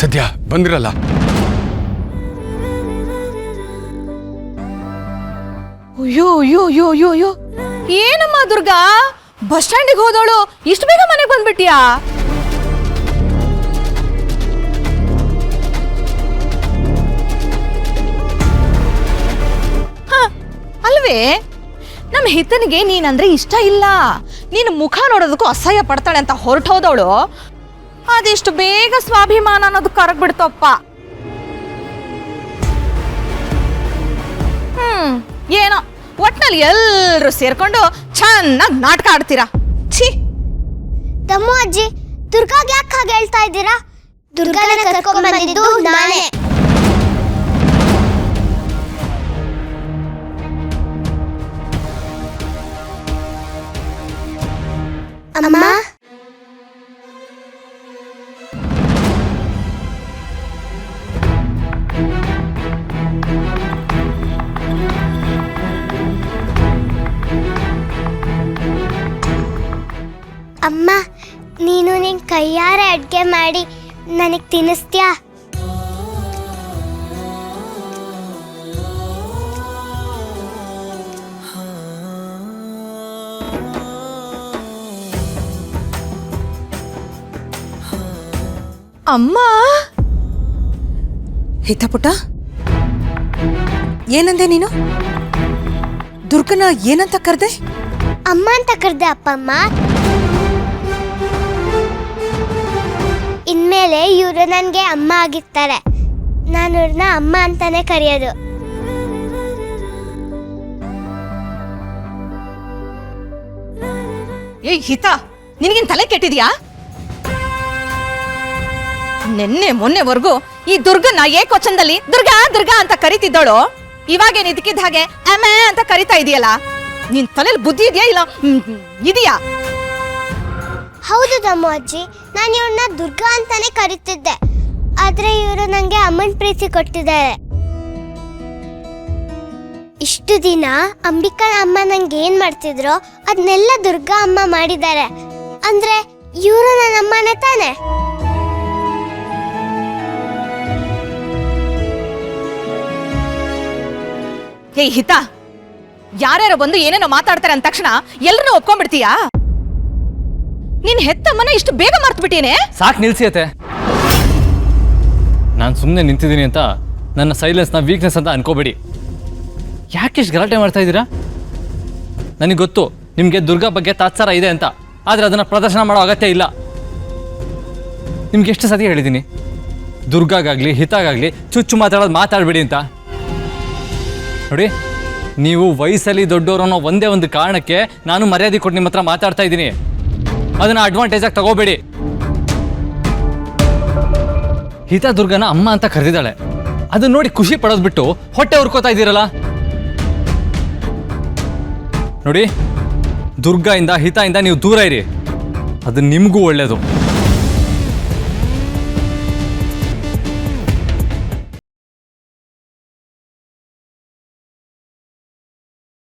ಸದ್ಯ ಬಂದಿರಲ್ಲ. ಅಯ್ಯೋ ಅಯ್ಯೋ ಅಯ್ಯೋ ಅಯ್ಯೋ ಅಯ್ಯೋ, ಏನಮ್ಮ ದುರ್ಗಾ, ಬಸ್ ಸ್ಟ್ಯಾಂಡಿಗೆ ಹೋದವಳು ಇಷ್ಟು ಬೇಗ ಮನೆಗೆ ಬಂದ್ಬಿಟ್ಟಿಯಾ? ಅಲ್ವೇ, ನಮ್ಮ ಹಿತನಿಗೆ ನೀನಂದ್ರೆ ಇಷ್ಟ ಇಲ್ಲ, ನೀನು ಮುಖ ನೋಡೋದಕ್ಕೂ ಅಸಹ್ಯ ಪಡ್ತಾಳೆ ಅಂತ ಹೊರಟು ಹೋದವಳು ಅದೆಷ್ಟು ಬೇಗ ಸ್ವಾಭಿಮಾನ ಅನ್ನೋದು ಕರಗ್ಬಿಡ್ತಪ್ಪ. ಏನೋ ಒಟ್ನಲ್ಲಿ ಎಲ್ಲರೂ ಸೇರ್ಕೊಂಡು ಚೆನ್ನಾಗಿ ನಾಟಕ ಆಡ್ತೀರಾ. ಛೀ ತಮ್ಮು ಅಜ್ಜಿ, ದುರ್ಗಾಗೆ ಯಾಕೆ ಹಾಗೆ ಹೇಳ್ತಾ ಇದ್ದೀರಾ? ದುರ್ಗಾನ ಕರ್ಕೊಂಡ್ ಬಂದಿದ್ದು ನಾನೇ. ಅಮ್ಮ, ಅಮ್ಮ, ನೀನು ನಿನ್ ಕೈಯಾರೆ ಅಡ್ಗೆ ಮಾಡಿ ನನಗೆ ತಿನ್ನಿಸ್ತೀಯಾ? ಅಮ್ಮ. ಹಿತ ಪುಟ್ಟ, ಏನಂದೆ ನೀನು? ದುರ್ಗನ ಏನಂತ ಕರ್ದೆ? ಅಮ್ಮ ಅಂತ ಕರೆದೆ ಅಪ್ಪಮ್ಮ. ಇನ್ಮೇಲೆ ಇವರು ನನಗೆ ಅಮ್ಮ ಆಗಿರ್ತಾರೆ. ನಾನು ಇವ್ರನ್ನ ಅಮ್ಮ ಅಂತಾನೆ ಕರೆಯೋದು. ಏ ಹಿತ, ನಿನಗೇನ್ ತಲೆ ಕೆಟ್ಟಿದ್ಯಾ? ನಿನ್ನೆ ಮೊನ್ನೆವರೆಗೂ ಈ ದುರ್ಗನ ಏಕವಚನದಲ್ಲಿ ದುರ್ಗಾ ದುರ್ಗಾ ಅಂತ ಕರಿತಿದ್ದೋಳು, ಇವಾಗೇನ್ ಇದಕ್ಕಿದ್ದ ಹಾಗೆ ಅಮ್ಮ ಅಂತ ಕರಿತಾ ಇದೆಯಲ್ಲ? ನಿನ್ ತಲೆಯಲ್ಲಿ ಬುದ್ಧಿ ಇದೆಯಾ ಇಲ್ಲ ಇದೆಯಾ? ಹೌದು ತಮ್ಮ ಅಜ್ಜಿ, ನಾನು ಇವ್ರನ್ನ ದುರ್ಗಾ ಅಂತಾನೆ ಕರಿತಿದ್ದೆ. ಆದ್ರೆ ಇವರು ನಂಗೆ ಅಮ್ಮನ ಪ್ರೀತಿ ಕೊಟ್ಟಿದ್ದಾರೆ. ಇಷ್ಟು ದಿನ ಅಂಬಿಕಾ ಅಮ್ಮ ನಂಗೆ ಏನ್ ಮಾಡ್ತಿದ್ರೋ ಅದನ್ನೆಲ್ಲ ದುರ್ಗಾ ಅಮ್ಮ ಮಾಡಿದ್ದಾರೆ. ಅಂದ್ರೆ ಇವರು ನನ್ನ ಅಮ್ಮನೇ ತಾನೆ? ಹೇ ಹಿತ, ಯಾರ್ಯಾರೋ ಬಂದು ಏನೇನೋ ಮಾತಾಡ್ತಾರೆ ಅಂದ ತಕ್ಷಣ ಎಲ್ಲರೂ ಒಪ್ಕೊಂಡ್ಬಿಡ್ತೀಯಾ? ನೀನ್ ಹೆತ್ತಮ್ಮನ ಇಷ್ಟು ಬೇಗ ಮರ್ತು ಬಿಟ್ಟೇನೆ? ಸಾಕು ನಿಲ್ಸಿಯತ್ತೆ. ನಾನು ಸುಮ್ಮನೆ ನಿಂತಿದ್ದೀನಿ ಅಂತ ನನ್ನ ಸೈಲೆನ್ಸ್ನ ವೀಕ್ನೆಸ್ ಅಂತ ಅನ್ಕೋಬೇಡಿ. ಯಾಕೆಷ್ಟು ಗಲಾಟೆ ಮಾಡ್ತಾ ಇದ್ದೀರಾ? ನನಗೆ ಗೊತ್ತು ನಿಮಗೆ ದುರ್ಗಾ ಬಗ್ಗೆ ತಾತ್ಸಾರ ಇದೆ ಅಂತ, ಆದರೆ ಅದನ್ನು ಪ್ರದರ್ಶನ ಮಾಡೋ ಅಗತ್ಯ ಇಲ್ಲ. ನಿಮ್ಗೆ ಎಷ್ಟು ಸತಿ ಹೇಳಿದ್ದೀನಿ ದುರ್ಗಾಗಾಗಲಿ ಹಿತಾಗಾಗಲಿ ಚುಚ್ಚು ಮಾತಾಡಬೇಡಿ ಅಂತ. ನೋಡಿ, ನೀವು ವಯಸ್ಸಲ್ಲಿ ದೊಡ್ಡವರು ಅನ್ನೋ ಒಂದೇ ಒಂದು ಕಾರಣಕ್ಕೆ ನಾನು ಮರ್ಯಾದೆ ಕೊಟ್ಟು ನಿಮ್ಮ ಹತ್ರ ಮಾತಾಡ್ತಾ ಇದ್ದೀನಿ. ಅದನ್ನು ಅಡ್ವಾಂಟೇಜ್ ಆಗಿ ತಗೋಬೇಡಿ. ಹಿತ ದುರ್ಗನ ಅಮ್ಮ ಅಂತ ಕರೆದಿದ್ದಾಳೆ, ಅದನ್ನ ನೋಡಿ ಖುಷಿ ಪಡೋದು ಬಿಟ್ಟು ಹೊಟ್ಟೆ ಹುರ್ಕೋತಾ ಇದ್ದೀರಲ್ಲ. ನೋಡಿ, ದುರ್ಗಾ ಇಂದ ಹಿತ ಇಂದ ನೀವು ದೂರ ಇರಿ, ಅದು ನಿಮಗೂ ಒಳ್ಳೇದು.